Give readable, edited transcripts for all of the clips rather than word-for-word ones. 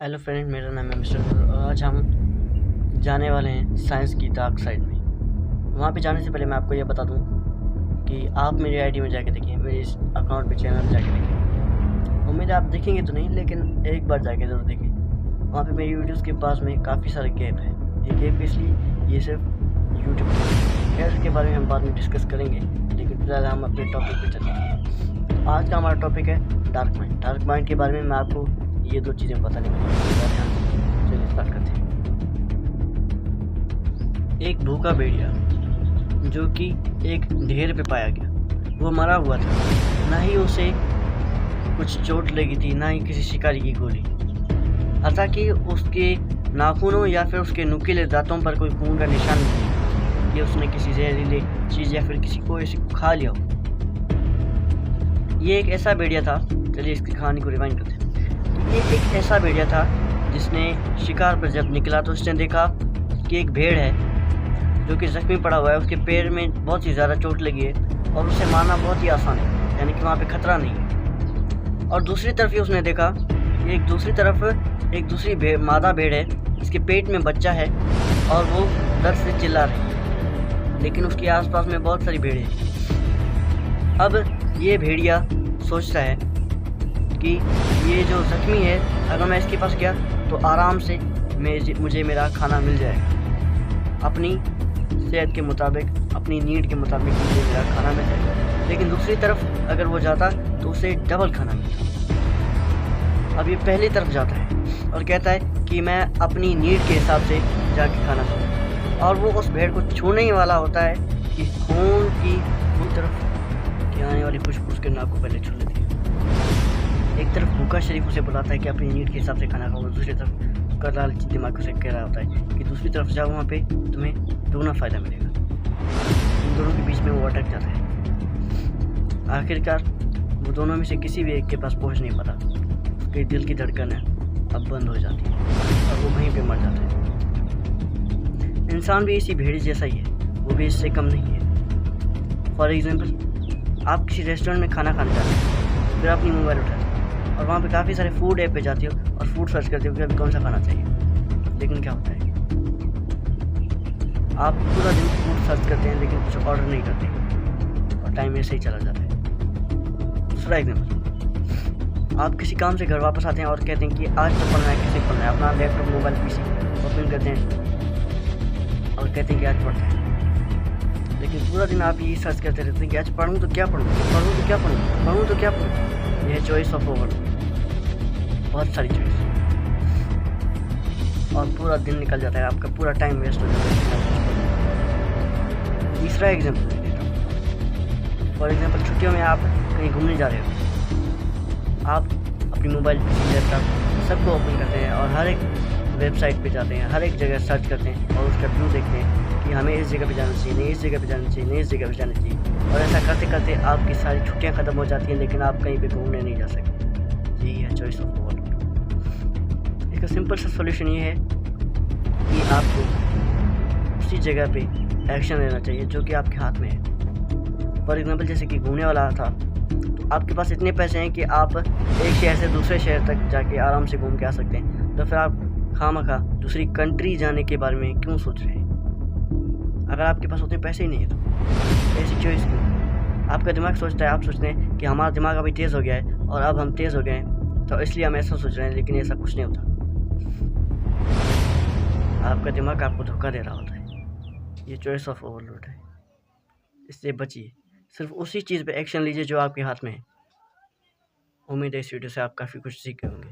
Hello friend, मेरा नाम है मिस्टर गुरु और आज हम जाने वाले हैं साइंस की डार्क साइड में। वहाँ पे जाने से पहले मैं आपको यह बता दूँ कि आप मेरी आईडी में जाके देखिए, मेरे इस अकाउंट पे चैनल में जाके देखिए। उम्मीद है आप देखेंगे तो नहीं, लेकिन एक बार जाके ज़रूर देखें। वहाँ पे मेरी वीडियोज़ के पास में काफ़ी सारे गैप है। ये गैप इसलिए ये सिर्फ यूट्यूब खैर के बारे में हम बाद में डिस्कस करेंगे, लेकिन फिलहाल हम अपने टॉपिक पर चलते हैं। आज का हमारा टॉपिक है डार्क माइंड। डार्क माइंड के बारे में मैं आपको ये दो चीज़ें बताने वाली हूँ। चलिए स्टार्ट करते हैं। एक भूखा भेड़िया जो कि एक ढेर पे पाया गया, वो मरा हुआ था। ना ही उसे कुछ चोट लगी थी, ना ही किसी शिकारी की गोली। हालांकि उसके नाखूनों या फिर उसके नुकीले दांतों पर कोई खून का निशान नहीं कि उसने किसी जहरीले चीज़ या फिर किसी को ऐसी खा लिया हो। ये एक ऐसा भेड़िया था, चलिए इसकी कहानी को रिवाइंड करते हैं। ये एक ऐसा भेड़िया था जिसने शिकार पर जब निकला तो उसने देखा कि एक भेड़ है जो कि जख्मी पड़ा हुआ है। उसके पैर में बहुत ही ज़्यादा चोट लगी है और उसे मारना बहुत ही आसान है, यानी कि वहाँ पे खतरा नहीं है। और दूसरी तरफ ही उसने देखा कि एक दूसरी मादा भेड़ है जिसके पेट में बच्चा है और वो दर्द से चिल्ला रही है, लेकिन उसके आसपास में बहुत सारी भेड़ें हैं। अब ये भेड़िया सोचता है कि ये जो ज़ख्मी है, अगर मैं इसके पास गया तो आराम से मुझे मेरा खाना मिल जाएगा। अपनी सेहत के मुताबिक, अपनी नीड के मुताबिक मुझे मेरा खाना मिल जाएगा। लेकिन दूसरी तरफ अगर वो जाता तो उसे डबल खाना मिलता। अब ये पहली तरफ जाता है और कहता है कि मैं अपनी नीड के हिसाब से जाके खाना खाऊँ, और वो उस भेड़ को छूने ही वाला होता है कि खून की तरफ की आने वाली खुशबू उसके नाक को पहले छू लेती है। एक तरफ भूखा शरीफ उसे बुलाता है कि अपनी नीड के हिसाब से खाना खाओ, दूसरी तरफ उसका लालची दिमाग उसे कह रहा होता है कि दूसरी तरफ जाओ, वहाँ पे तुम्हें दोगुना फ़ायदा मिलेगा। इन दोनों के बीच में वो अटक जाता है। आखिरकार वो दोनों में से किसी भी एक के पास पहुँच नहीं पाता। उसके दिल की धड़कन है अब बंद हो जाती है और वो वहीं पर मर जाता है। इंसान भी इसी भेड़ी जैसा ही है, वो भी इससे कम नहीं है। फॉर एग्जाम्पल, आप किसी रेस्टोरेंट में खाना खाने जाते हैं, फिर अपनी मोबाइल उठाते हैं और वहाँ पे काफ़ी सारे फूड ऐप पे जाती हो और फूड सर्च करते हो कि अभी कौन सा खाना चाहिए। लेकिन क्या होता है, आप पूरा दिन फूड सर्च करते हैं लेकिन कुछ ऑर्डर नहीं करते और टाइम ऐसे ही चला जाता है। दूसरा एग्जाम्पल, आप किसी काम से घर वापस आते हैं और कहते हैं कि आज तो पढ़ना है, किसे पढ़ना है। अपना लैपटॉप, मोबाइल, पीसी ओपन करते हैं और कहते हैं कि आज पढ़ते हैं। लेकिन पूरा दिन आप यही सर्च करते रहते हैं कि आज पढ़ूँ तो क्या पढ़ूँ, पढ़ूँ तो क्या पढ़ूँ, पढ़ूँ तो क्या पढ़ूँ। यह चॉइस ऑफ ओवर, बहुत सारी चॉइस, और पूरा दिन निकल जाता है, आपका पूरा टाइम वेस्ट हो जाता है। तीसरा एग्जाम्पल देता हूँ। फॉर एग्जाम्पल, छुट्टियों में आप कहीं घूमने जा रहे हो, आप अपनी मोबाइल, लैपटॉप सबको ओपन करते हैं और हर एक वेबसाइट पे जाते हैं, हर एक जगह सर्च करते हैं और उसका व्यू देखते हैं कि हमें इस जगह पे जाना चाहिए, नहीं इस जगह पे जाना चाहिए, नहीं इस जगह पे जाना चाहिए। और ऐसा करते करते आपकी सारी छुट्टियां ख़त्म हो जाती हैं, लेकिन आप कहीं पे घूमने नहीं जा सकते। यही है चॉइस ऑफ ओवरलोड। इसका सिंपल सा सॉल्यूशन ये है कि आपको उसी जगह पे एक्शन लेना चाहिए जो कि आपके हाथ में है। फॉर एग्जाम्पल, जैसे कि घूमने वाला था, तो आपके पास इतने पैसे हैं कि आप एक शहर से दूसरे शहर तक जाके आराम से घूम के आ सकते हैं। तो फिर आप खामखा दूसरी कंट्री जाने के बारे में क्यों सोच रहे हैं? अगर आपके पास उतने पैसे ही नहीं है तो ऐसी चॉइस क्यों? आपका दिमाग सोचता है, आप सोचते हैं कि हमारा दिमाग अभी तेज़ हो गया है और अब हम तेज़ हो गए हैं तो इसलिए हम ऐसा सोच रहे हैं, लेकिन ऐसा कुछ नहीं होता। आपका दिमाग आपको धोखा दे रहा होता है। ये चॉइस ऑफ ओवरलोड है, इससे बचिए। सिर्फ उसी चीज़ पे एक्शन लीजिए जो आपके हाथ में है। उम्मीद है इस वीडियो से आप काफ़ी कुछ सीखे होंगे।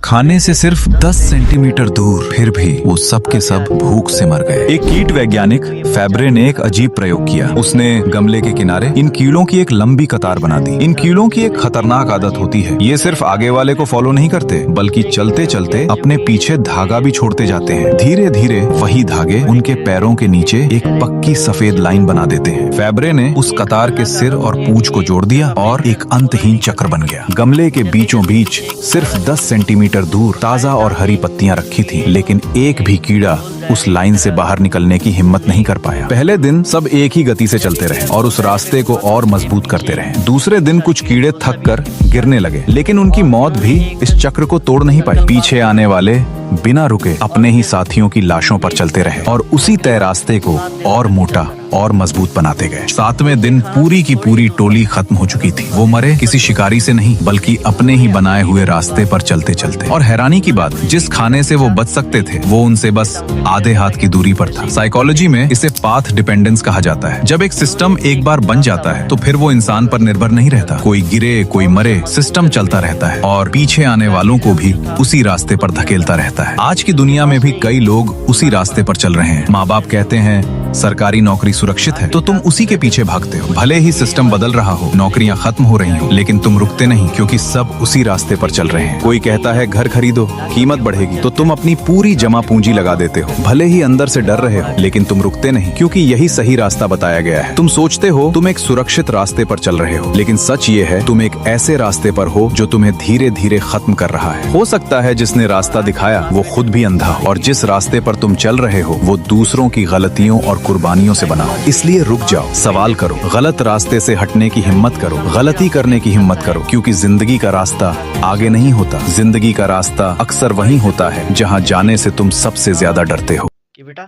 खाने से सिर्फ 10 सेंटीमीटर दूर, फिर भी वो सब के सब भूख से मर गए। एक कीट वैज्ञानिक फैब्रे ने एक अजीब प्रयोग किया। उसने गमले के किनारे इन कीड़ों की एक लंबी कतार बना दी। इन कीड़ों की एक खतरनाक आदत होती है, ये सिर्फ आगे वाले को फॉलो नहीं करते, बल्कि चलते चलते अपने पीछे धागा भी छोड़ते जाते हैं। धीरे धीरे वही धागे उनके पैरों के नीचे एक पक्की सफेद लाइन बना देते हैं। फैब्रे ने उस कतार के सिर और पूंछ को जोड़ दिया और एक अंतहीन चक्र बन गया। गमले के बीचों बीच सिर्फ 10 सेंटीमीटर दूर ताजा और हरी पत्तियां रखी थी, लेकिन एक भी कीड़ा उस लाइन से बाहर निकलने की हिम्मत नहीं कर पाया। पहले दिन सब एक ही गति से चलते रहे और उस रास्ते को और मजबूत करते रहे। दूसरे दिन कुछ कीड़े थक कर गिरने लगे, लेकिन उनकी मौत भी इस चक्र को तोड़ नहीं पाई। पीछे आने वाले बिना रुके अपने ही साथियों की लाशों पर चलते रहे और उसी तय रास्ते को और मोटा और मजबूत बनाते गए। 7वें दिन पूरी की पूरी टोली खत्म हो चुकी थी। वो मरे किसी शिकारी से नहीं, बल्कि अपने ही बनाए हुए रास्ते पर चलते चलते। और हैरानी की बात, जिस खाने से वो बच सकते थे वो उनसे बस आधे हाथ की दूरी पर था। साइकोलॉजी में इसे पाथ डिपेंडेंस कहा जाता है। जब एक सिस्टम एक बार बन जाता है तो फिर वो इंसान पर निर्भर नहीं रहता। कोई गिरे कोई मरे, सिस्टम चलता रहता है और पीछे आने वालों को भी उसी रास्ते पर धकेलता रहता है। आज की दुनिया में भी कई लोग उसी रास्ते पर चल रहे हैं। माँ बाप कहते हैं सरकारी नौकरी सुरक्षित है, तो तुम उसी के पीछे भागते हो। भले ही सिस्टम बदल रहा हो, नौकरियां खत्म हो रही हो, लेकिन तुम रुकते नहीं, क्योंकि सब उसी रास्ते पर चल रहे हैं। कोई कहता है घर खरीदो, कीमत बढ़ेगी, तो तुम अपनी पूरी जमा पूंजी लगा देते हो। भले ही अंदर से डर रहे हो, लेकिन तुम रुकते नहीं, क्योंकि यही सही रास्ता बताया गया है। तुम सोचते हो तुम एक सुरक्षित रास्ते पर चल रहे हो, लेकिन सच ये है तुम एक ऐसे रास्ते पर हो जो तुम्हें धीरे धीरे खत्म कर रहा है। हो सकता है जिसने रास्ता दिखाया वो खुद भी अंधा हो, और जिस रास्ते पर तुम चल रहे हो वो दूसरों की गलतियों और कुर्बानियों से बना हो। इसलिए रुक जाओ, सवाल करो, गलत रास्ते से हटने की हिम्मत करो, गलती करने की हिम्मत करो, क्योंकि जिंदगी का रास्ता आगे नहीं होता। जिंदगी का रास्ता अक्सर वहीं होता है जहां जाने से तुम सबसे ज्यादा डरते हो। कि बेटा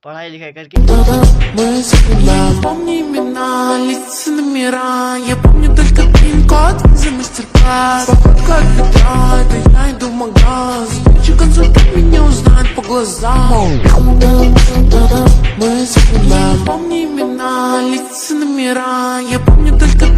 पढ़ाई लिखाई करके Мы всегда помним имена, лица, номера. Я помню только пин-код за мастер-класс. Походка от ведра, это я иду в магаз. Встреча консультант меня узнает по глазам. Мы всегда помним имена, лица, номера. Я помню только